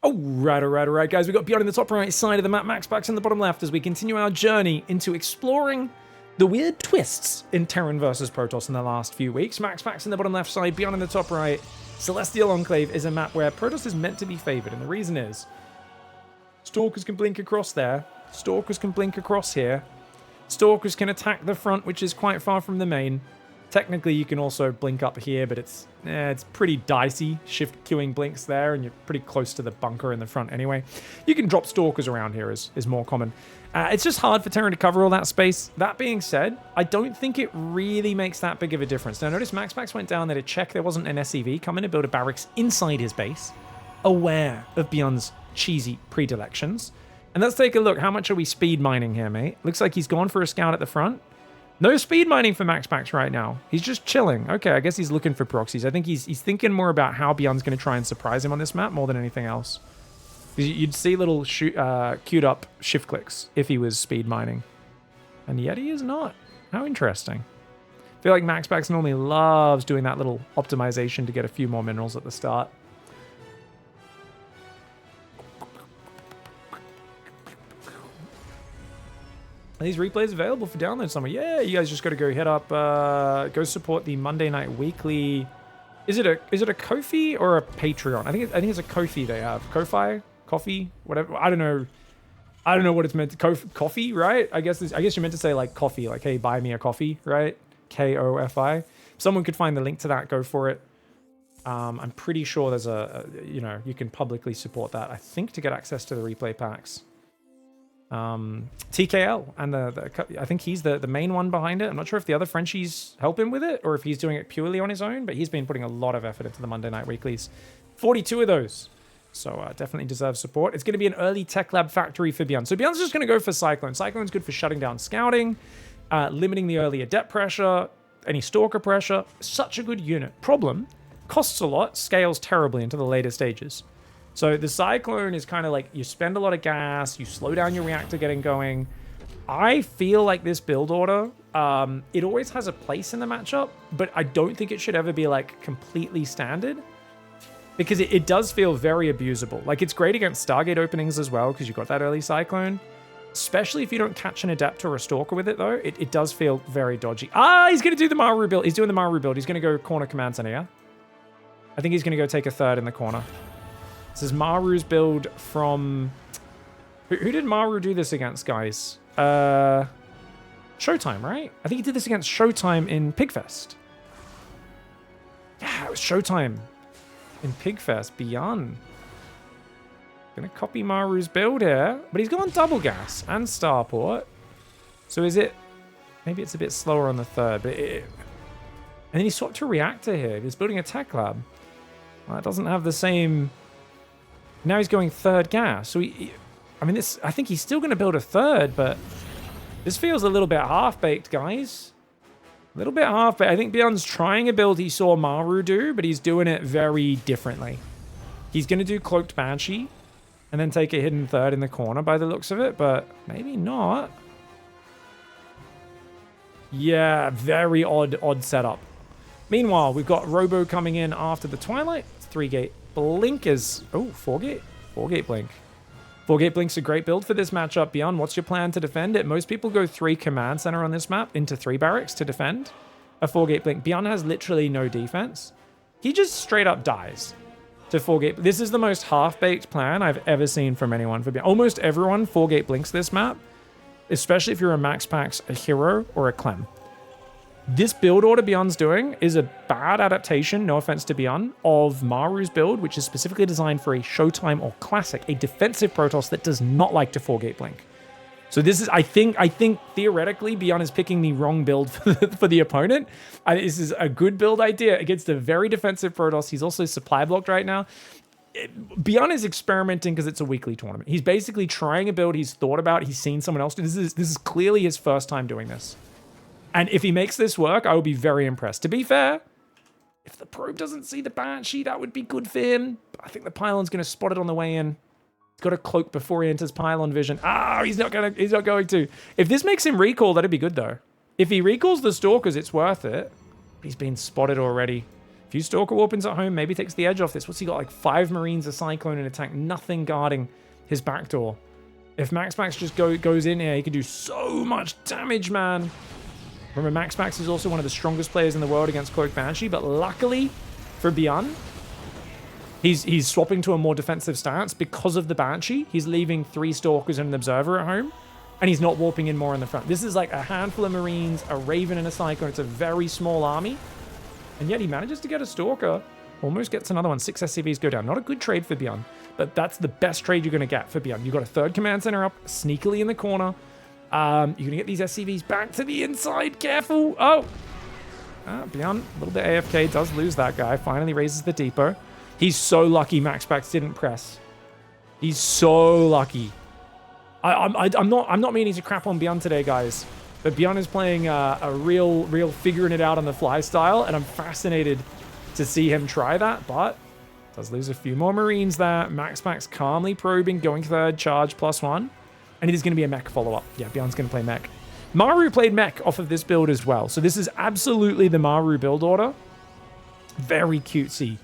All right, guys. We've got BYUN in the top right side of the map, MAXPAX in the bottom left, as we continue our journey into exploring the weird twists in Terran versus Protoss in the last few weeks. MAXPAX in the bottom left side, BYUN in the top right. Celestial Enclave is a map where Protoss is meant to be favored, and the reason is Stalkers can blink across there. Stalkers can blink across here. Stalkers can attack the front, which is quite far from the main. Technically, you can also blink up here, but it's pretty dicey. Shift queuing blinks there, and you're pretty close to the bunker in the front anyway. You can drop Stalkers around here is more common. It's just hard for Terran to cover all that space. That being said, I don't think it really makes that big of a difference. Now, notice MAXPAX went down there to check there wasn't an SCV coming to build a barracks inside his base, aware of BYUN's cheesy predilections. And let's take a look. How much are we speed mining here, mate? Looks like he's gone for a scout at the front. No speed mining for MAXPAX right now. He's just chilling. Okay, I guess he's looking for proxies. I think he's thinking more about how BYUN's going to try and surprise him on this map more than anything else. You'd see little queued up shift clicks if he was speed mining. And yet he is not. How interesting. I feel like MAXPAX normally loves doing that little optimization to get a few more minerals at the start. Are these replays available for download somewhere? Yeah, you guys just got to go head up, go support the Monday Night Weekly. Is it a Ko-fi or a Patreon? I think it's a Ko-fi they have. Ko-fi, coffee, whatever. I don't know what it's meant to. Coffee, right? I guess you're meant to say like coffee, like hey, buy me a coffee, right? K-O-F-I. If someone could find the link to that, go for it. I'm pretty sure there's you can publicly support that. I think to get access to the replay packs. TKL and I think he's the main one behind it. I'm not sure if the other Frenchies help him with it or if he's doing it purely on his own, but he's been putting a lot of effort into the Monday Night Weeklies. 42 of those. So definitely deserves support. It's going to be an early tech lab factory for BYUN. So BYUN's just going to go for Cyclone. Cyclone's good for shutting down scouting, limiting the early adept pressure, any stalker pressure. Such a good unit. Problem, costs a lot, scales terribly into the later stages. So the Cyclone is kind of like you spend a lot of gas, you slow down your reactor getting going. I feel like this build order, it always has a place in the matchup, but I don't think it should ever be like completely standard because it does feel very abusable. Like it's great against Stargate openings as well because you've got that early Cyclone. Especially if you don't catch an Adept or a Stalker with it though, it does feel very dodgy. He's going to do the Maru build. He's doing the Maru build. He's going to go corner command center, yeah? I think he's going to go take a third in the corner. This is Maru's build from... Who did Maru do this against, guys? Showtime, right? I think he did this against Showtime in Pigfest. Yeah, it was Showtime in Pigfest. BYUN. Gonna copy Maru's build here, but he's gone double gas and starport. So is it... Maybe it's a bit slower on the third, but and then he swapped to reactor here. He's building a tech lab. Well, that doesn't have the same... Now he's going third gas. So I think he's still going to build a third, but this feels a little bit half-baked, guys. A little bit half-baked. I think BYUN's trying a build he saw Maru do, but he's doing it very differently. He's going to do Cloaked Banshee and then take a hidden third in the corner by the looks of it, but maybe not. Yeah, very odd setup. Meanwhile, we've got Robo coming in after the Twilight. It's 3-gate. Blink is... Oh, 4-gate? 4-gate Blink. 4-gate Blink's a great build for this matchup. BYUN, what's your plan to defend it? Most people go 3 command center on this map into 3 barracks to defend a 4-gate Blink. BYUN has literally no defense. He just straight up dies to 4-gate. This is the most half-baked plan I've ever seen from anyone for BYUN. Almost everyone 4-gate Blinks this map, especially if you're a MAXPAX, a Hero, or a Clem. This build order BYUN's doing is a bad adaptation, no offense to BYUN, of Maru's build, which is specifically designed for a Showtime or Classic, a defensive Protoss that does not like to 4-gate Blink. So this is, I think theoretically BYUN is picking the wrong build for the opponent. This is a good build idea against a very defensive Protoss. He's also supply blocked right now. BYUN is experimenting because it's a weekly tournament. He's basically trying a build he's thought about, he's seen someone else do. This is clearly his first time doing this. And if he makes this work, I will be very impressed. To be fair, if the probe doesn't see the Banshee, that would be good for him. But I think the pylon's going to spot it on the way in. He's got a cloak before he enters pylon vision. He's not going to. If this makes him recall, that'd be good though. If he recalls the Stalkers, it's worth it. He's been spotted already. A few Stalker Warpins at home, maybe takes the edge off this. What's he got? Like 5 Marines, a Cyclone, and a tank. Nothing guarding his backdoor. If MAXPAX just goes in here, he can do so much damage, man. Remember, MAXPAX is also one of the strongest players in the world against Cloak Banshee, but luckily for BYUN, he's swapping to a more defensive stance because of the Banshee. He's leaving 3 Stalkers and an Observer at home, and he's not warping in more in the front. This is like a handful of Marines, a Raven, and a Cyclone. It's a very small army. And yet he manages to get a Stalker. Almost gets another one. 6 SCVs go down. Not a good trade for BYUN, but that's the best trade you're going to get for BYUN. You've got a 3rd command center up, sneakily in the corner. You're going to get these SCVs back to the inside. Careful. Oh. BYUN, a little bit AFK. Does lose that guy. Finally raises the depot. He's so lucky MAXPAX didn't press. He's so lucky. I'm not meaning to crap on BYUN today, guys. But BYUN is playing a real figuring it out on the fly style, and I'm fascinated to see him try that, but does lose a few more Marines there. MAXPAX calmly probing, going 3rd, charge +1, and it is going to be a mech follow-up. Yeah, BYUN's going to play mech. Maru played mech off of this build as well, so this is absolutely the Maru build order. Very cutesy.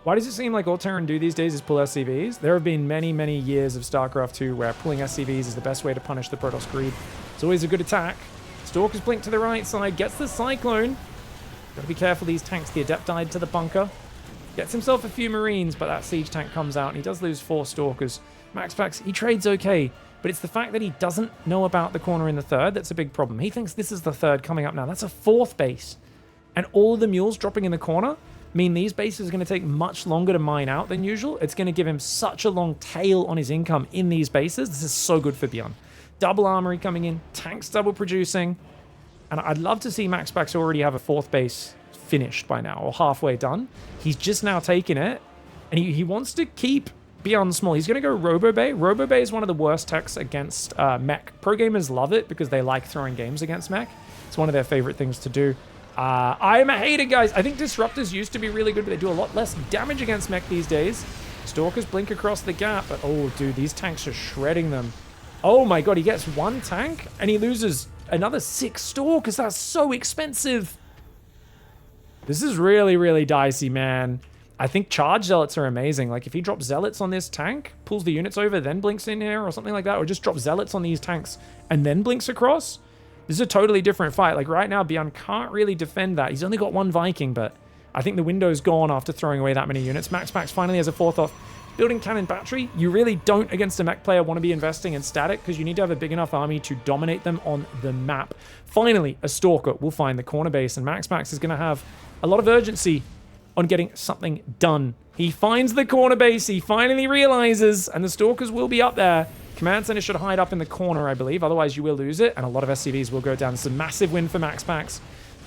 Why does it seem like all Terran do these days is pull SCVs? There have been many years of StarCraft 2 where pulling SCVs is the best way to punish the Protoss greed. It's always a good attack. Stalker's blink to the right side, gets the Cyclone. Gotta be careful, these tanks. The Adept died to the bunker. Gets himself a few Marines, but that siege tank comes out and he does lose 4 Stalkers. MAXPAX, he trades okay, but it's the fact that he doesn't know about the corner in the 3rd that's a big problem. He thinks this is the 3rd coming up now. That's a 4th base. And all of the mules dropping in the corner mean these bases are going to take much longer to mine out than usual. It's going to give him such a long tail on his income in these bases. This is so good for BYUN. Double armory coming in, tanks double producing, and I'd love to see MAXPAX already have a 4th base finished by now, or halfway done. He's just now taking it, and he wants to keep BYUN small. He's going to go RoboBay. RoboBay is one of the worst techs against mech. Pro gamers love it because they like throwing games against mech. It's one of their favorite things to do. I am a hater, guys. I think Disruptors used to be really good, but they do a lot less damage against mech these days. Stalkers blink across the gap, but oh, dude, these tanks are shredding them. Oh my god, he gets 1 tank, and he loses another 6 Stalkers. That's so expensive. This is really dicey, man. I think Charge Zealots are amazing. Like, if he drops Zealots on this tank, pulls the units over, then blinks in here, or something like that, or just drops Zealots on these tanks, and then blinks across, this is a totally different fight. Like, right now, BYUN can't really defend that. He's only got 1 Viking, but I think the window's gone after throwing away that many units. MAXPAX finally has a 4th off. Building cannon battery, you really don't, against a mech player, want to be investing in static because you need to have a big enough army to dominate them on the map. Finally, a Stalker will find the corner base, and MAXPAX is going to have a lot of urgency on getting something done. He finds the corner base, he finally realizes, and the Stalkers will be up there. Command Center should hide up in the corner, I believe, otherwise you will lose it, and a lot of SCVs will go down. It's a massive win for MAXPAX.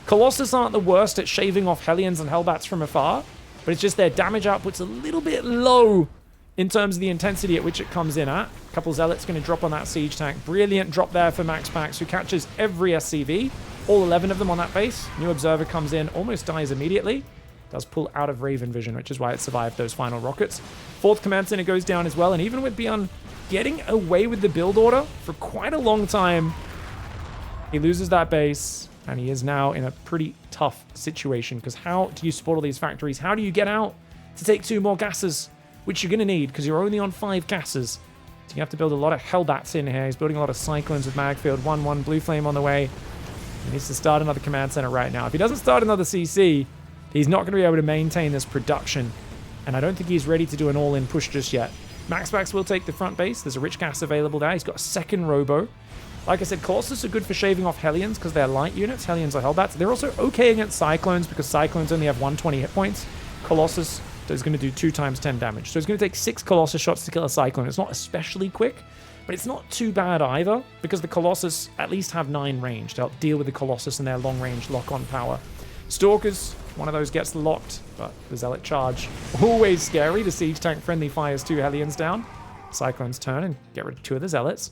Colossus aren't the worst at shaving off Hellions and Hellbats from afar, but it's just their damage output's a little bit low in terms of the intensity at which it comes in at. A couple Zealots going to drop on that siege tank. Brilliant drop there for MAXPAX, who catches every SCV, all 11 of them on that base. New Observer comes in, almost dies immediately. Does pull out of Raven Vision, which is why it survived those final rockets. 4th Command Center goes down as well, and even with BYUN getting away with the build order for quite a long time, he loses that base, and he is now in a pretty tough situation, because how do you support all these factories? How do you get out to take 2 more gases, which you're going to need, because you're only on 5 gases. So you have to build a lot of Hellbats in here. He's building a lot of Cyclones with Magfield. 1-1 Blue Flame on the way. He needs to start another Command Center right now. If he doesn't start another CC, he's not going to be able to maintain this production, and I don't think he's ready to do an all-in push just yet. MAXPAX will take the front base. There's a rich gas available there. He's got a 2nd Robo. Like I said, Colossus are good for shaving off Hellions because they're light units. Hellions are Hellbats. They're also okay against Cyclones because Cyclones only have 120 hit points. Colossus is going to do 2 times 10 damage. So it's going to take 6 Colossus shots to kill a Cyclone. It's not especially quick, but it's not too bad either because the Colossus at least have 9 range to help deal with the Colossus and their long-range lock-on power. Stalkers, one of those gets locked, but the Zealot charge, always scary. The siege tank friendly fires 2 Hellions down. Cyclones turn and get rid of 2 of the Zealots.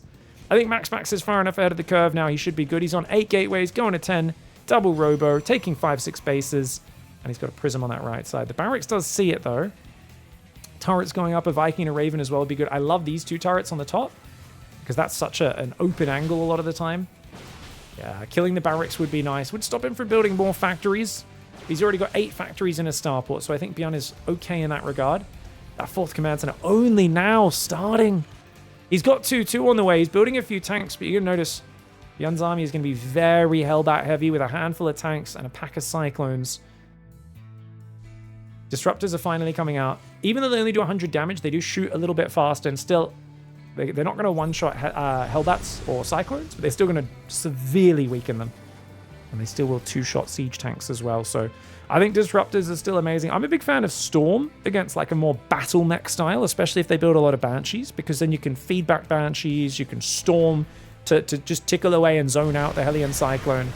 I think MAXPAX is far enough ahead of the curve now. He should be good. He's on 8 gateways, going to 10, double Robo, taking 5-6 bases, and he's got a Prism on that right side. The Barracks does see it, though. Turrets going up, a Viking and a Raven as well would be good. I love these 2 turrets on the top, because that's such an open angle a lot of the time. Yeah, killing the barracks would be nice. Would stop him from building more factories. He's already got 8 factories in a starport, so I think BYUN is okay in that regard. That 4th command center only now starting. He's got 2 on the way. He's building a few tanks, but you're going to notice BYUN's army is going to be very Hellbat heavy with a handful of tanks and a pack of Cyclones. Disruptors are finally coming out. Even though they only do 100 damage, they do shoot a little bit faster, and still, they're not going to one-shot Hellbats or Cyclones, but they're still going to severely weaken them. And they still will 2-shot siege tanks as well. So I think Disruptors are still amazing. I'm a big fan of Storm against like a more battle mech style, especially if they build a lot of Banshees, because then you can feed back Banshees, you can Storm to just tickle away and zone out the Hellion Cyclone.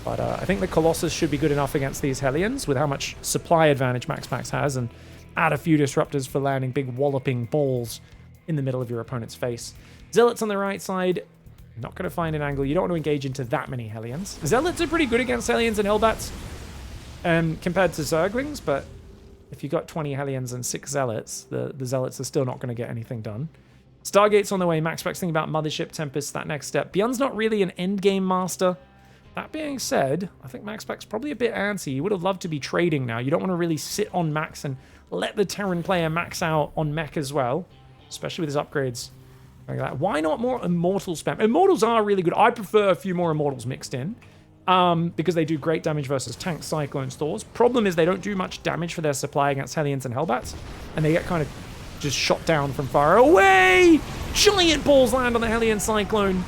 But I think the Colossus should be good enough against these Hellions with how much supply advantage MAXPAX has, and add a few Disruptors for landing big walloping balls in the middle of your opponent's face. Zealots on the right side. Not going to find an angle. You don't want to engage into that many Hellions. Zealots are pretty good against Hellions and Hellbats compared to Zerglings, but if you got 20 Hellions and 6 Zealots, the Zealots are still not going to get anything done. Stargate's on the way. MAXPAX thinking about Mothership, Tempest, that next step. BYUN's not really an endgame master. That being said, I think MAXPAX's probably a bit antsy. You would have loved to be trading now. You don't want to really sit on max and let the Terran player max out on mech as well, especially with his upgrades. Like that. Why not more Immortal spam? Immortals are really good. I prefer a few more Immortals mixed in because they do great damage versus tanks, Cyclones, Thors. Problem is they don't do much damage for their supply against Hellions and Hellbats, and they get kind of just shot down from far away. Giant balls land on the Hellion Cyclone.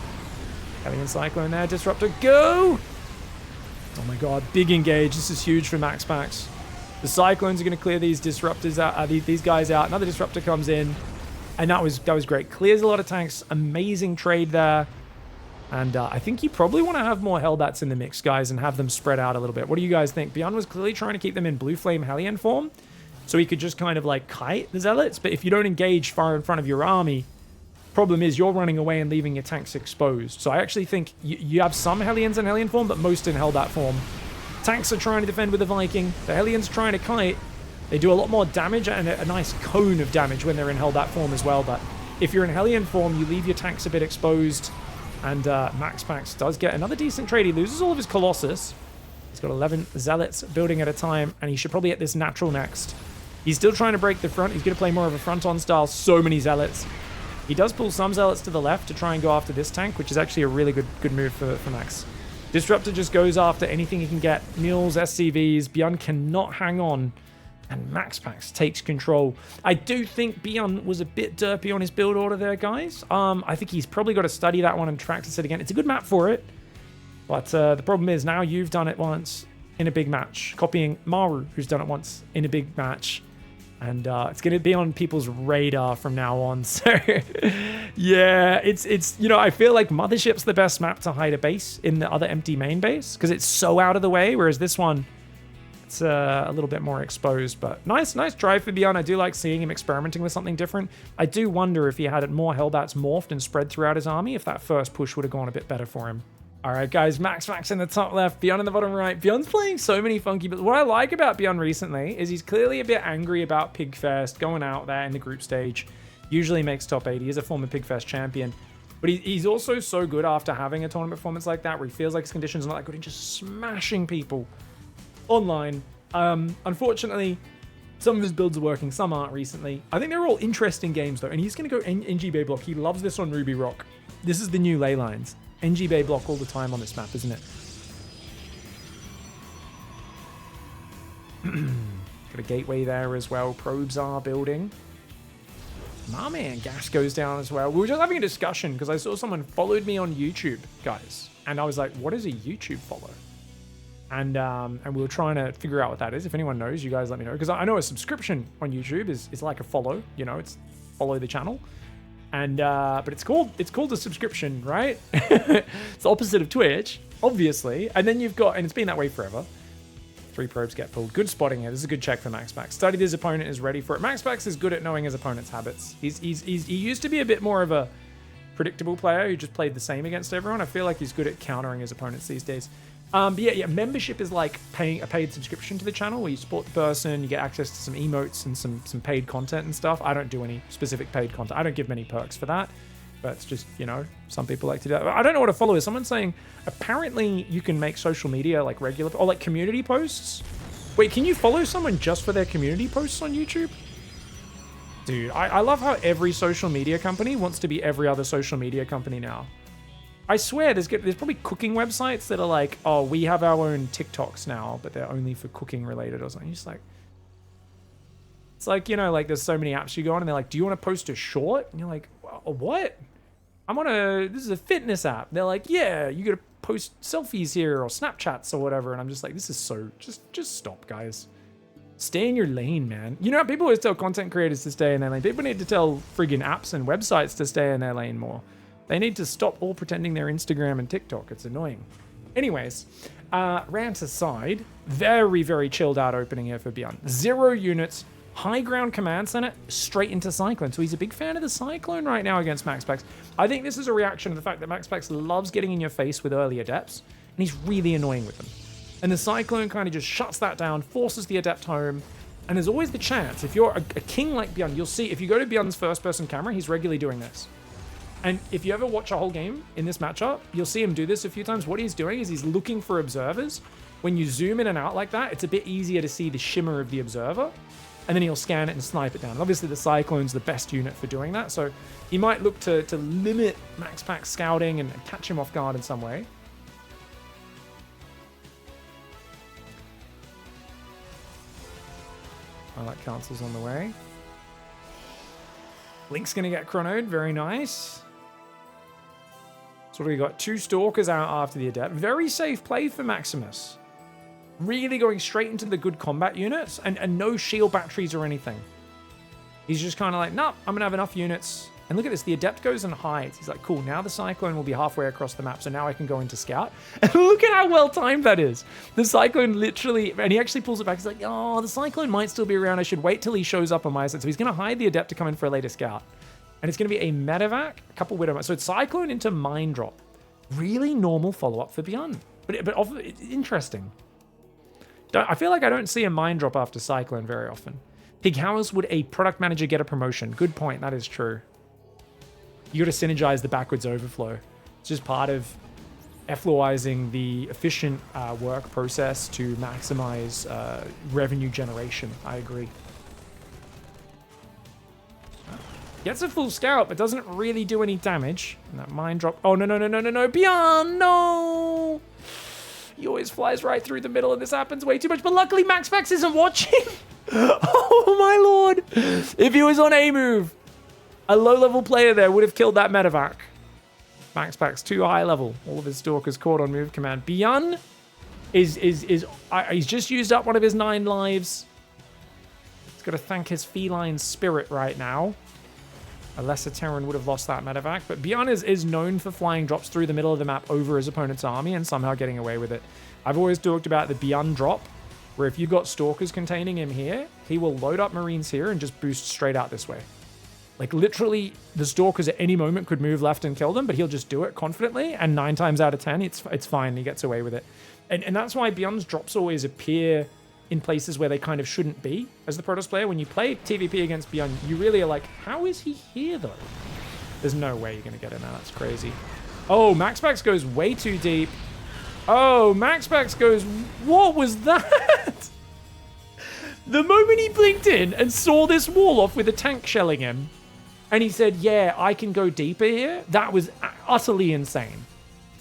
Hellion Cyclone there. Disruptor, go! Oh my god, big engage. This is huge for MAXPAX. The Cyclones are going to clear these Disruptors out, these guys out. Another Disruptor comes in. And that was great. Clears a lot of tanks. Amazing trade there. And I think you probably want to have more Hellbats in the mix, guys, and have them spread out a little bit. What do you guys think? BYUN was clearly trying to keep them in Blue Flame Hellion form, so he could just kind of like kite the Zealots. But if you don't engage far in front of your army, problem is you're running away and leaving your tanks exposed. So I actually think you have some Hellions in Hellion form, but most in Hellbat form. Tanks are trying to defend with the Viking. The Hellions trying to kite. They do a lot more damage and a nice cone of damage when they're in Hellbat form as well. But if you're in Hellion form, you leave your tanks a bit exposed. And MAXPAX does get another decent trade. He loses all of his Colossus. He's got 11 Zealots building at a time. And he should probably hit this natural next. He's still trying to break the front. He's going to play more of a front-on style. So many Zealots. He does pull some Zealots to the left to try and go after this tank, which is actually a really good move for Max. Disruptor just goes after anything he can get. Mules, SCVs. BYUN cannot hang on. And MAXPAX takes control. I do think BYUN was a bit derpy on his build order there, guys. I think he's probably got to study that one and practice it again. It's a good map for it. But the problem is now you've done it once in a big match. Copying Maru, who's done it once in a big match. And it's going to be on people's radar from now on. So, yeah, it's you know, I feel like Mothership's the best map to hide a base in the other empty main base. Because it's so out of the way, whereas this one... it's a little bit more exposed, but nice drive for BYUN. I do like seeing him experimenting with something different. I do wonder if he had more Hellbats morphed and spread throughout his army, if that first push would have gone a bit better for him. All right, guys, MAXPAX in the top left, BYUN in the bottom right. BYUN's playing so many funky, but what I like about BYUN recently is he's clearly a bit angry about Pigfest, going out there in the group stage. Usually makes top 8. He is a former Pigfest champion. But he's also so good after having a tournament performance like that, where he feels like his conditions are not that good and just smashing people online. Unfortunately, some of his builds are working, some aren't recently. I think they're all interesting games though, and he's going to go NG Bay block. He loves this on Ruby Rock. This is the new ley lines. NG Bay block all the time on this map, isn't it? Got a gateway there as well. Probes are building. My man, gas goes down as well. We were just having a discussion because I saw someone followed me on YouTube, guys. And I was like, what is a YouTube follow? And we were trying to figure out what that is. If anyone knows, you guys let me know. Because I know a subscription on YouTube is like a follow. You know, it's follow the channel. And but it's called a subscription, right? It's the opposite of Twitch, obviously. And then you've got, and it's been that way forever. 3 probes get pulled. Good spotting here. This is a good check for MAXPAX. Studied his opponent, is ready for it. MAXPAX is good at knowing his opponent's habits. He used to be a bit more of a predictable player who just played the same against everyone. I feel like he's good at countering his opponents these days. But yeah, membership is like paying a paid subscription to the channel where you support the person, you get access to some emotes and some paid content and stuff. I don't do any specific paid content. I don't give many perks for that. That's just, you know, some people like to do that. I don't know what a follow is. Someone's saying, apparently you can make social media like regular, or like community posts. Wait, can you follow someone just for their community posts on YouTube? Dude, I love how every social media company wants to be every other social media company now. I swear, there's probably cooking websites that are like, oh, we have our own TikToks now, but they're only for cooking related or something. You're just like, it's like, you know, like there's so many apps you go on and they're like, do you want to post a short? And you're like, what? This is a fitness app. They're like, yeah, you got to post selfies here or Snapchats or whatever. And I'm just like, this is so, just stop, guys. Stay in your lane, man. You know, people always tell content creators to stay in their lane. People need to tell friggin' apps and websites to stay in their lane more. They need to stop all pretending they're Instagram and TikTok. It's annoying. Anyways, rant aside, very, very chilled out opening here for BYUN. 0 units. High ground command center, straight into Cyclone. So he's a big fan of the Cyclone right now against MAXPAX. I think this is a reaction to the fact that MAXPAX loves getting in your face with early Adepts, and he's really annoying with them. And the Cyclone kind of just shuts that down, forces the Adept home, and there's always the chance, if you're a king like BYUN, you'll see, if you go to BYUN's first-person camera, he's regularly doing this. And if you ever watch a whole game in this matchup, you'll see him do this a few times. What he's doing is he's looking for observers. When you zoom in and out like that, it's a bit easier to see the shimmer of the observer. And then he'll scan it and snipe it down. And obviously the Cyclone's the best unit for doing that, so he might look to limit MAXPAX scouting and catch him off guard in some way. I like cancels on the way. Link's gonna get chronoed, very nice. So we got 2 Stalkers out after the Adept. Very safe play for Maximus. Really going straight into the good combat units and no shield batteries or anything. He's just kind of like, nah, I'm going to have enough units. And look at this, the Adept goes and hides. He's like, cool, now the Cyclone will be halfway across the map, so now I can go into Scout. And look at how well timed that is. The Cyclone literally, and he actually pulls it back. He's like, oh, the Cyclone might still be around. I should wait till he shows up on my side. So he's going to hide the Adept to come in for a later Scout. And it's going to be a Medevac, a couple Widow. So it's Cyclone into Mind Drop. Really normal follow-up for BYUN. But interesting. I feel like I don't see a Mind Drop after Cyclone very often. Pig, how else would a product manager get a promotion? Good point, that is true. You got to synergize the backwards overflow. It's just part of effluizing the efficient work process to maximize revenue generation. I agree. Gets a full scout, but doesn't really do any damage. And that Mind Drop. Oh, no, BYUN, no! He always flies right through the middle, and this happens way too much. But luckily, MAXPAX isn't watching. Oh, my lord. If he was on A move, a low-level player there would have killed that Medevac. MAXPAX too high level. All of his Stalkers caught on move command. BYUN he's just used up one of his 9 lives. He's got to thank his feline spirit right now. A lesser Terran would have lost that Medevac, but BYUN is known for flying drops through the middle of the map over his opponent's army and somehow getting away with it. I've always talked about the BYUN drop, where if you've got Stalkers containing him here, he will load up Marines here and just boost straight out this way. Like literally, the Stalkers at any moment could move left and kill them, but he'll just do it confidently, and 9 times out of 10, it's fine. He gets away with it. And that's why BYUN's drops always appear in places where they kind of shouldn't be. As the Protoss player, when you play TVP against BYUN, you really are like, how is he here though? There's no way you're going to get him now. That's crazy. Oh, MAXPAX goes way too deep. Oh, MAXPAX goes, what was that? The moment he blinked in and saw this wall off with a tank shelling him, and he said, yeah, I can go deeper here, that was utterly insane.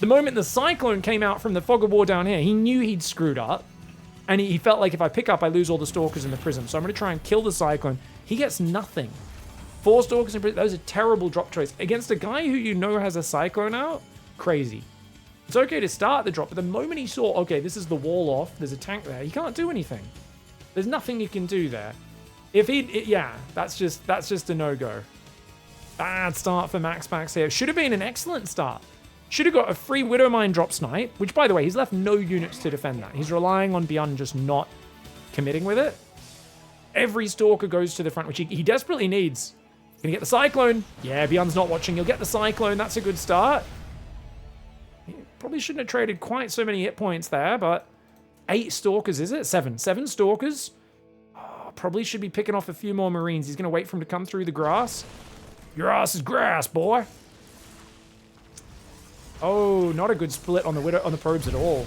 The moment the Cyclone came out from the fog of war down here, he knew he'd screwed up. And he felt like if I pick up, I lose all the Stalkers in the Prism. So I'm going to try and kill the Cyclone. He gets nothing. 4 Stalkers in Prism. That was a terrible drop choice. Against a guy who you know has a Cyclone out, crazy. It's okay to start the drop, but the moment he saw, okay, this is the wall off, there's a tank there, he can't do anything. There's nothing you can do there. If yeah, that's just a no-go. Bad start for MAXPAX here. Should have been an excellent start. Should have got a free Widow Mine drop snipe, which, by the way, he's left no units to defend that. He's relying on BYUN just not committing with it. Every Stalker goes to the front, which he desperately needs. Gonna get the Cyclone. Yeah, BYUN's not watching. He'll get the Cyclone. That's a good start. He probably shouldn't have traded quite so many hit points there, but 8 Stalkers, is it? 7 Stalkers. Oh, probably should be picking off a few more Marines. He's gonna wait for him to come through the grass. Your ass is grass, boy. Oh, not a good split on the probes at all.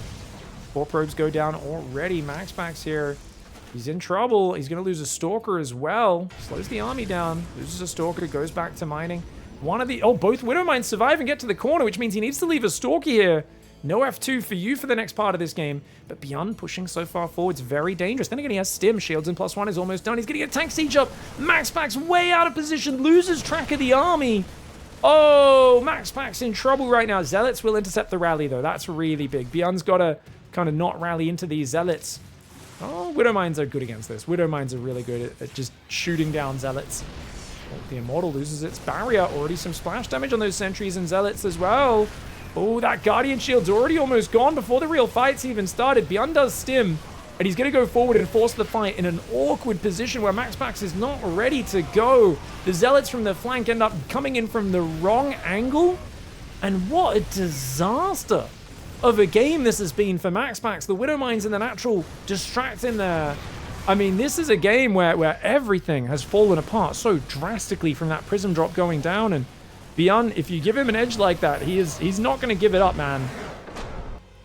4 probes go down already. MAXPAX here. He's in trouble. He's going to lose a Stalker as well. Slows the army down. Loses a Stalker. Goes back to mining. Both Widow Mines survive and get to the corner, which means he needs to leave a Stalker here. No F2 for you for the next part of this game. But BYUN pushing so far forward is very dangerous. Then again, he has Stim. Shields in +1 is almost done. He's getting a tank siege up. MAXPAX way out of position. Loses track of the army. Oh, MAXPAX in trouble right now. Zealots will intercept the rally, though. That's really big. BYUN's got to kind of not rally into these Zealots. Oh, Widow Mines are good against this. Widow Mines are really good at just shooting down Zealots. Oh, the Immortal loses its barrier. Already some splash damage on those sentries and Zealots as well. Oh, that Guardian Shield's already almost gone before the real fight's even started. BYUN does Stim, and he's going to go forward and force the fight in an awkward position where MAXPAX is not ready to go. The Zealots from the flank end up coming in from the wrong angle. And what a disaster of a game this has been for MAXPAX. The Widow Mines and the natural distracting there. I mean, this is a game where everything has fallen apart so drastically from that Prism drop going down. And BYUN, if you give him an edge like that, he's not going to give it up, man.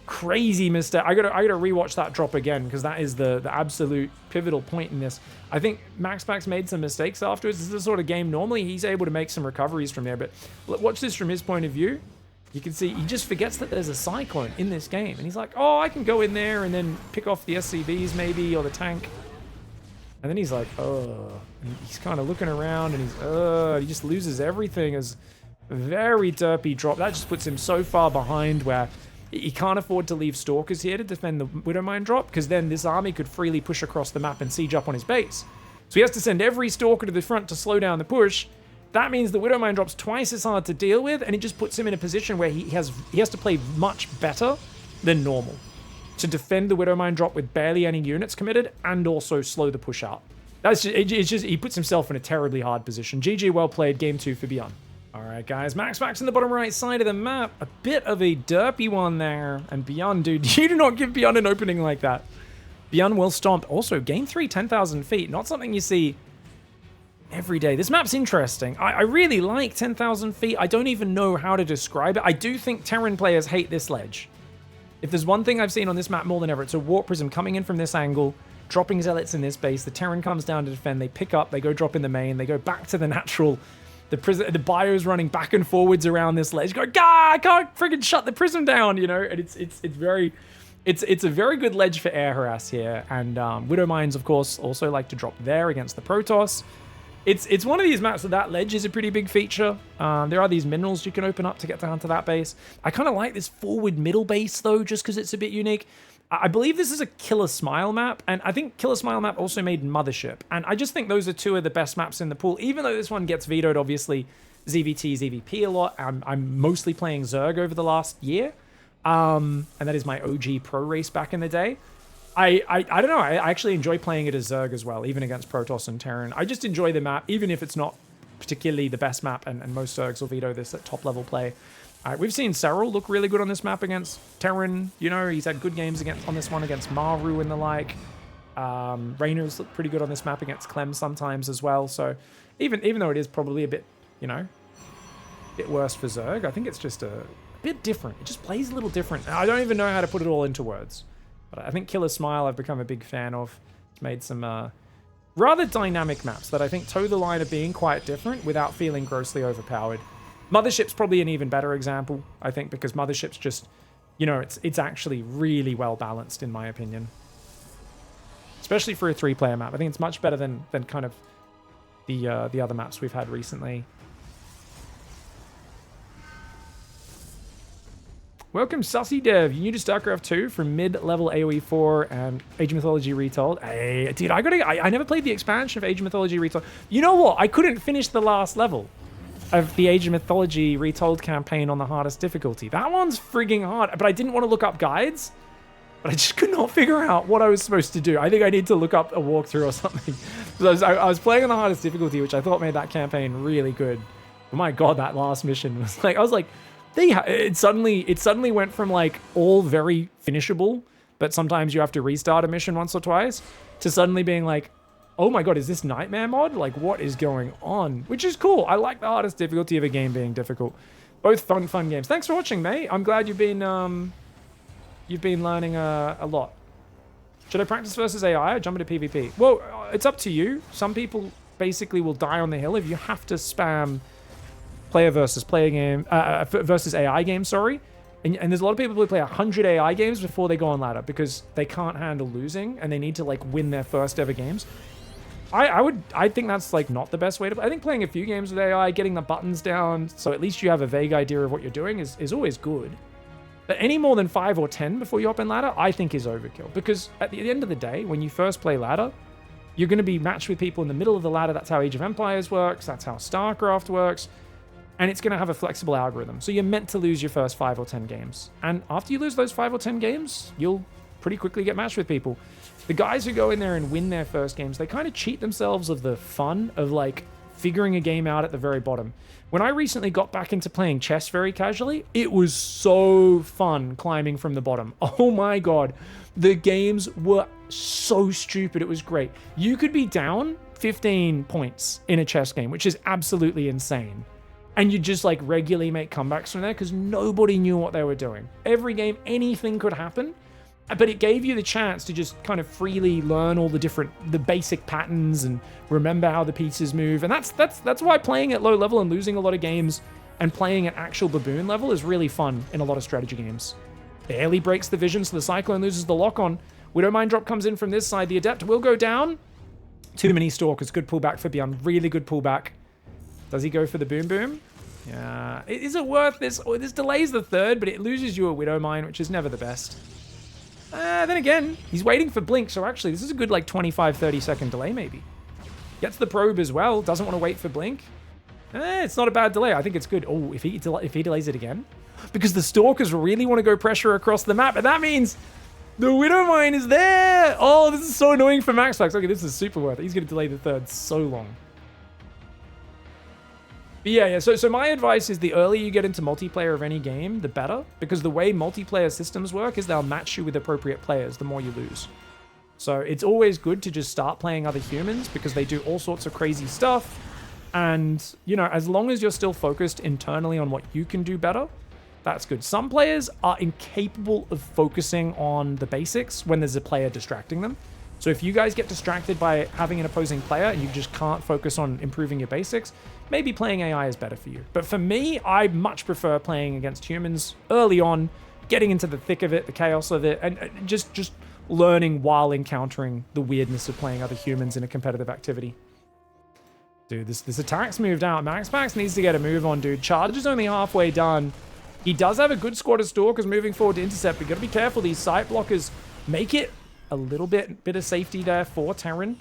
Crazy mistake. I gotta rewatch that drop again because that is the absolute pivotal point in this. I think MAXPAX made some mistakes afterwards. This is the sort of game normally he's able to make some recoveries from there, but watch this from his point of view. You can see he just forgets that there's a Cyclone in this game, and he's like, oh, I can go in there and then pick off the SCVs maybe or the tank. And then he's like, oh, and he's kind of looking around and he just loses everything. As a very derpy drop. That just puts him so far behind where he can't afford to leave Stalkers here to defend the Widow Mine drop, because then this army could freely push across the map and siege up on his base. So he has to send every Stalker to the front to slow down the push. That means the Widow Mine drop's twice as hard to deal with, and it just puts him in a position where he has to play much better than normal to defend the Widow Mine drop with barely any units committed and also slow the push out. It's just he puts himself in a terribly hard position. GG, well played. Game 2 for BYUN. Alright guys, MAXPAX in the bottom right side of the map. A bit of a derpy one there. And BYUN, dude, you do not give BYUN an opening like that. BYUN will stomp. Also, game 3, 10,000 feet. Not something you see every day. This map's interesting. I really like 10,000 feet. I don't even know how to describe it. I do think Terran players hate this ledge. If there's one thing I've seen on this map more than ever, it's a Warp Prism coming in from this angle, dropping Zealots in this base. The Terran comes down to defend. They pick up. They go drop in the main. They go back to the natural. The bio's running back and forwards around this ledge. Go, God, I can't friggin' shut the prism down, you know? And it's a very good ledge for air harass here. And Widow Mines, of course, also like to drop there against the Protoss. It's one of these maps that ledge is a pretty big feature. There are these minerals you can open up to get down to that base. I kind of like this forward middle base, though, just because it's a bit unique. I believe this is a Killer Smile map, and I think Killer Smile map also made Mothership. And I just think those are two of the best maps in the pool, even though this one gets vetoed, obviously, ZVT, ZVP a lot. I'm mostly playing Zerg over the last year, and that is my OG pro race back in the day. I don't know, I actually enjoy playing it as Zerg as well, even against Protoss and Terran. I just enjoy the map, even if it's not particularly the best map, and most Zergs will veto this at top-level play. We've seen Serral look really good on this map against Terran. You know, he's had good games on this one against Maru and the like. Rainer's looked pretty good on this map against Clem sometimes as well. So even though it is probably a bit, you know, a bit worse for Zerg, I think it's just a bit different. It just plays a little different. I don't even know how to put it all into words. But I think Killer Smile I've become a big fan of. It's made some rather dynamic maps that I think toe the line of being quite different without feeling grossly overpowered. Mothership's probably an even better example, I think, because Mothership's just, you know, it's actually really well balanced in my opinion. Especially for a 3-player map. I think it's much better than kind of the other maps we've had recently. Welcome, Sussy Dev. You new to StarCraft 2 from mid-level AoE 4 and Age of Mythology Retold. Hey, dude, I never played the expansion of Age of Mythology Retold. You know what? I couldn't finish the last level of the Age of Mythology Retold campaign on the hardest difficulty. That one's frigging hard, but I didn't want to look up guides, but I just could not figure out what I was supposed to do. I think I need to look up a walkthrough or something. I was playing on the hardest difficulty, which I thought made that campaign really good. But my God, that last mission was like, I was like, it suddenly went from like all very finishable, but sometimes you have to restart a mission once or twice, to suddenly being like, oh my God, is this Nightmare mod? Like, what is going on? Which is cool. I like the hardest difficulty of a game being difficult. Both fun games. Thanks for watching, mate. I'm glad you've been learning a lot. Should I practice versus AI or jump into PvP? Well, it's up to you. Some people basically will die on the hill if you have to spam player versus player game, versus AI game, sorry. And there's a lot of people who play 100 AI games before they go on ladder because they can't handle losing and they need to like win their first ever games. I think that's like not the best way to play. I think playing a few games with AI, getting the buttons down, so at least you have a vague idea of what you're doing is always good. But any more than 5 or 10 before you hop in ladder, I think is overkill. Because at the end of the day, when you first play ladder, you're going to be matched with people in the middle of the ladder. That's how Age of Empires works. That's how StarCraft works. And it's going to have a flexible algorithm. So you're meant to lose your first 5 or 10 games. And after you lose those 5 or 10 games, you'll pretty quickly get matched with people. The guys who go in there and win their first games, they kind of cheat themselves of the fun of like figuring a game out at the very bottom. When I recently got back into playing chess very casually, it was so fun climbing from the bottom. Oh my God. The games were so stupid. It was great. You could be down 15 points in a chess game, which is absolutely insane. And you just like regularly make comebacks from there because nobody knew what they were doing. Every game, anything could happen. But it gave you the chance to just kind of freely learn all the basic patterns and remember how the pieces move. And that's why playing at low level and losing a lot of games and playing at actual baboon level is really fun in a lot of strategy games. Barely breaks the vision, so the Cyclone loses the lock on. Widowmine drop comes in from this side. The Adept will go down. Too many Stalkers. Good pullback for BYUN. Really good pullback. Does he go for the boom boom? Yeah. Is it worth this? Oh, this delays the third, but it loses you a Widowmine, which is never the best. Then again, he's waiting for Blink, so actually this is a good like 25-30 second delay maybe. Gets the probe as well, doesn't want to wait for Blink. It's not a bad delay, I think it's good. Oh, if he delays it again? Because the Stalkers really want to go pressure across the map, and that means the Widowmine is there! Oh, this is so annoying for MAXPAX. Okay, this is super worth it. He's going to delay the third so long. But yeah, so my advice is the earlier you get into multiplayer of any game, the better. Because the way multiplayer systems work is they'll match you with appropriate players the more you lose. So it's always good to just start playing other humans because they do all sorts of crazy stuff. And, you know, as long as you're still focused internally on what you can do better, that's good. Some players are incapable of focusing on the basics when there's a player distracting them. So if you guys get distracted by having an opposing player and you just can't focus on improving your basics, maybe playing AI is better for you. But for me, I much prefer playing against humans early on, getting into the thick of it, the chaos of it, and just learning while encountering the weirdness of playing other humans in a competitive activity. Dude, this attack's moved out. MAXPAX needs to get a move on, dude. Charge is only halfway done. He does have a good squad of Stalkers moving forward to intercept. But you got to be careful. These sight blockers make it a little bit of safety there for Terran.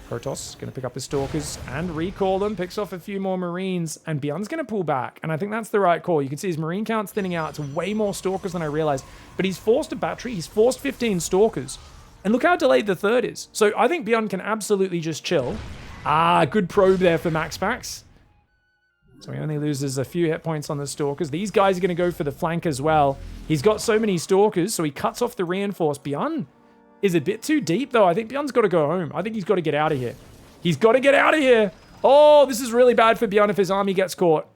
Protoss going to pick up his Stalkers and recall them. Picks off a few more Marines. And BYUN's going to pull back. And I think that's the right call. You can see his Marine count's thinning out. It's way more Stalkers than I realized. But he's forced a battery. He's forced 15 Stalkers. And look how delayed the third is. So I think BYUN can absolutely just chill. Ah, good probe there for MAXPAX. So he only loses a few hit points on the Stalkers. These guys are going to go for the flank as well. He's got so many Stalkers, so he cuts off the reinforced. BYUN is a bit too deep, though. I think BYUN's got to go home. I think he's got to get out of here. He's got to get out of here. Oh, this is really bad for BYUN if his army gets caught.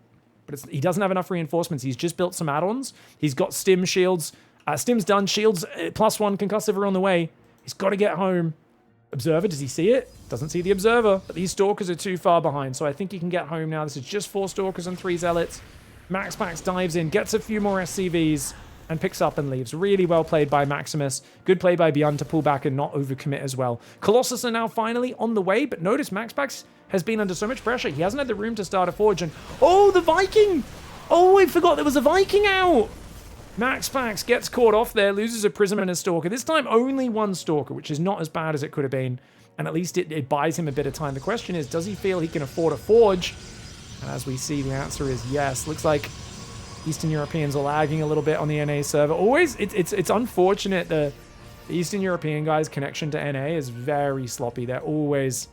But he doesn't have enough reinforcements. He's just built some add-ons. He's got stim shields. Stim's done. Shields +1 concussive are on the way. He's got to get home. Observer, does he see it? Doesn't see the Observer. But these Stalkers are too far behind, so I think he can get home now. This is just 4 Stalkers and 3 Zealots. MAXPAX dives in, gets a few more SCVs, and picks up and leaves. Really well played by Maximus. Good play by BYUN to pull back and not overcommit as well. Colossus are now finally on the way, but notice MAXPAX has been under so much pressure. He hasn't had the room to start a forge. And oh, the Viking! Oh, I forgot there was a Viking out! MAXPAX gets caught off there, loses a Prism and a Stalker. This time only 1 Stalker, which is not as bad as it could have been. And at least it buys him a bit of time. The question is, does he feel he can afford a forge? And as we see, the answer is yes. Looks like Eastern Europeans are lagging a little bit on the NA server. Always, it's unfortunate the Eastern European guys' connection to NA is very sloppy. They're always,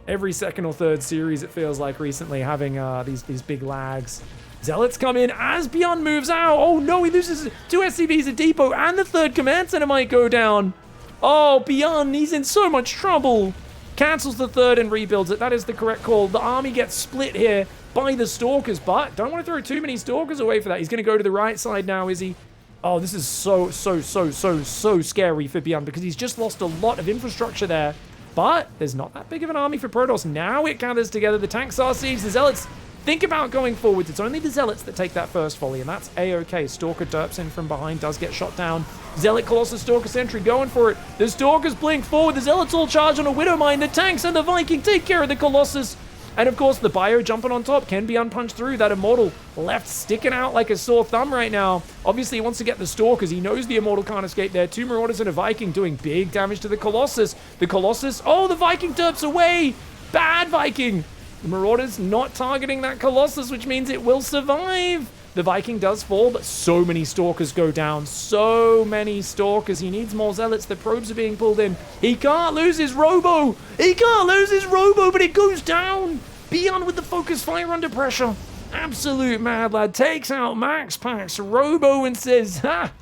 every second or third series, it feels like recently, having these big lags. Zealots come in as BYUN moves out. Oh no, he loses 2 SCVs, a depot, and the 3rd command center might go down. Oh, BYUN, he's in so much trouble. cancels the third and rebuilds it. That is the correct call. The army gets split here by the Stalkers, but don't want to throw too many Stalkers away for that. He's going to go to the right side now, is he? Oh, this is so scary for BYUN because he's just lost a lot of infrastructure there. But there's not that big of an army for Protoss. Now it gathers together. The tanks are sieged. The Zealots think about going forwards. It's only the Zealots that take that first volley, and that's A-OK. Stalker derps in from behind, does get shot down. Zealot Colossus Stalker Sentry going for it. The Stalkers blink forward. The Zealots all charge on a Widowmine. The tanks and the Viking take care of the Colossus. And of course, the Bio jumping on top can be unpunched through. That Immortal left sticking out like a sore thumb right now. Obviously, he wants to get the Stalkers. He knows the Immortal can't escape there. 2 Marauders and a Viking doing big damage to the Colossus. The Colossus, oh, the Viking derps away. Bad Viking. The Marauders not targeting that Colossus, which means it will survive. The Viking does fall, but so many Stalkers go down. So many Stalkers. He needs more Zealots. The probes are being pulled in. He can't lose his Robo. He can't lose his Robo, but it goes down. BYUN with the focus fire under pressure. Absolute mad lad. Takes out MAXPAX Robo and says, ha!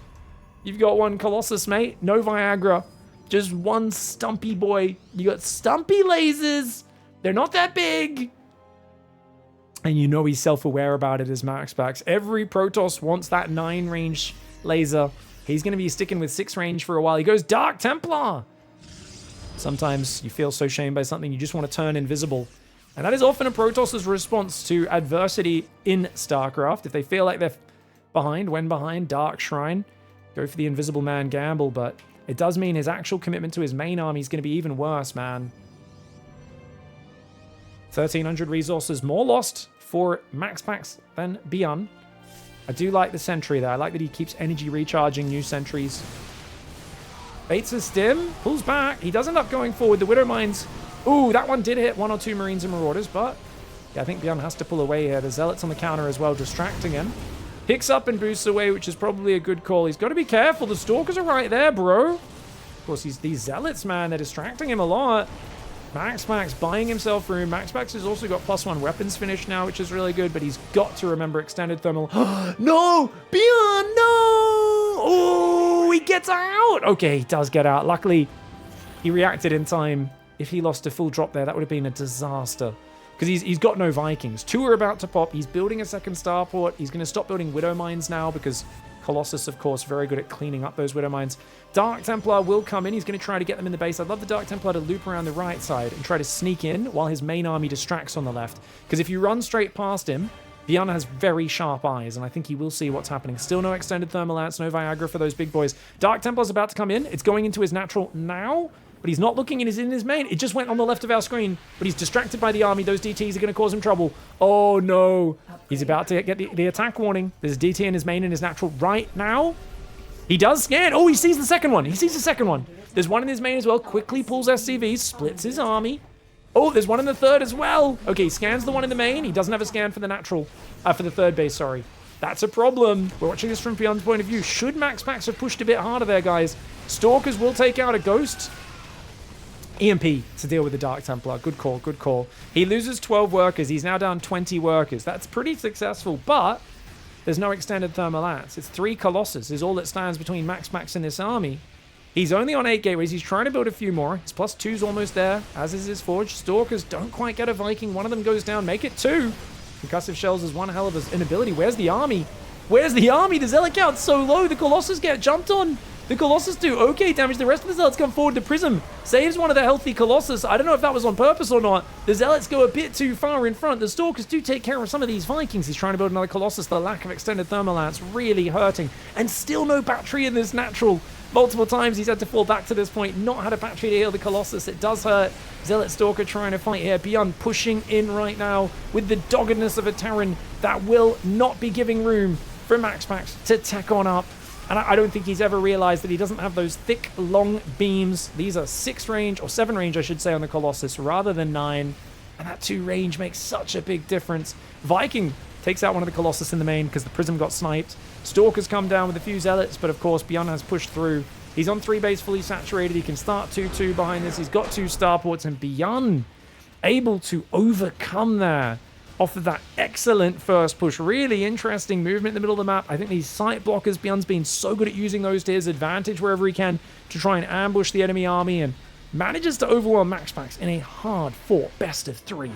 You've got one Colossus, mate. No Viagra. Just one stumpy boy. You got stumpy lasers. They're not that big. And you know he's self-aware about it as MAXPAX. Every Protoss wants that 9 range laser. He's going to be sticking with 6 range for a while. He goes Dark Templar. Sometimes you feel so shamed by something, you just want to turn invisible. And that is often a Protoss's response to adversity in StarCraft. If they feel like they're behind, when behind, Dark Shrine, go for the Invisible Man gamble. But it does mean his actual commitment to his main army is going to be even worse, man. 1,300 resources more lost for MAXPAX than BYUN. I do like the sentry there. I like that he keeps energy recharging new sentries. Baits a stim, pulls back. He does end up going forward. The Widowmines, ooh, that one did hit 1 or 2 Marines and Marauders, but yeah, I think BYUN has to pull away here. The Zealots on the counter as well, distracting him. Picks up and boosts away, which is probably a good call. He's got to be careful. The Stalkers are right there, bro. Of course, these Zealots, man, they're distracting him a lot. MAXPAX buying himself room. MAXPAX has also got +1 weapons finish now, which is really good, but he's got to remember extended thermal. No! BYUN, no! Oh, he gets out! Okay, he does get out. Luckily, he reacted in time. If he lost a full drop there, that would have been a disaster. Because he's got no Vikings. 2 are about to pop. He's building a second starport. He's going to stop building Widow Mines now because Colossus, of course, very good at cleaning up those Widow Mines. Dark Templar will come in. He's going to try to get them in the base. I'd love the Dark Templar to loop around the right side and try to sneak in while his main army distracts on the left. Because if you run straight past him, BYUN has very sharp eyes, and I think he will see what's happening. Still no extended thermal lance, no Viagra for those big boys. Dark Templar's about to come in. It's going into his natural now, but he's not looking in his main. It just went on the left of our screen, but he's distracted by the army. Those DTs are going to cause him trouble. Oh, no. He's about to get the attack warning. There's a DT in his main and his natural right now. He does scan. Oh, he sees the second one. He sees the second one. There's one in his main as well. Quickly pulls SCVs, splits his army. Oh, there's one in the third as well. Okay, scans the one in the main. He doesn't have a scan for the natural, for the third base, sorry. That's a problem. We're watching this from BYUN's point of view. Should MAXPAX have pushed a bit harder there, guys? Stalkers will take out a Ghost. EMP to deal with the Dark Templar. Good call, good call. He loses 12 workers. He's now down 20 workers. That's pretty successful, but there's no extended thermal lance. It's 3 Colossus is all that stands between MAXPAX and this army. He's only on 8 gateways. He's trying to build a few more. His +2's almost there, as is his Forge. Stalkers don't quite get a Viking. One of them goes down. Make it 2. Concussive Shells is one hell of an ability. Where's the army? Where's the army? The Zealot count's so low. The Colossus get jumped on. The Colossus do okay damage. The rest of the Zealots come forward. The Prism saves one of the healthy Colossus. I don't know if that was on purpose or not. The Zealots go a bit too far in front. The Stalkers do take care of some of these Vikings. He's trying to build another Colossus. The lack of extended thermal lance really hurting. And still no battery in this natural. Multiple times he's had to fall back to this point. Not had a battery to heal the Colossus. It does hurt. Zealot Stalker trying to fight here. BYUN pushing in right now with the doggedness of a Terran that will not be giving room for MAXPAX to tack on up. And I don't think he's ever realized that he doesn't have those thick, long beams. These are 6 range, or 7 range, I should say, on the Colossus, rather than 9. And that 2 range makes such a big difference. Viking takes out one of the Colossus in the main because the Prism got sniped. Stalkers come down with a few Zealots, but of course, BYUN has pushed through. He's on 3 base, fully saturated. He can start 2-2 behind this. He's got 2 starports, and BYUN able to overcome there off of that excellent first push. Really interesting movement in the middle of the map. I think these sight blockers, BYUN's been so good at using those to his advantage wherever he can to try and ambush the enemy army and manages to overwhelm MAXPAX in a hard-fought best of 3.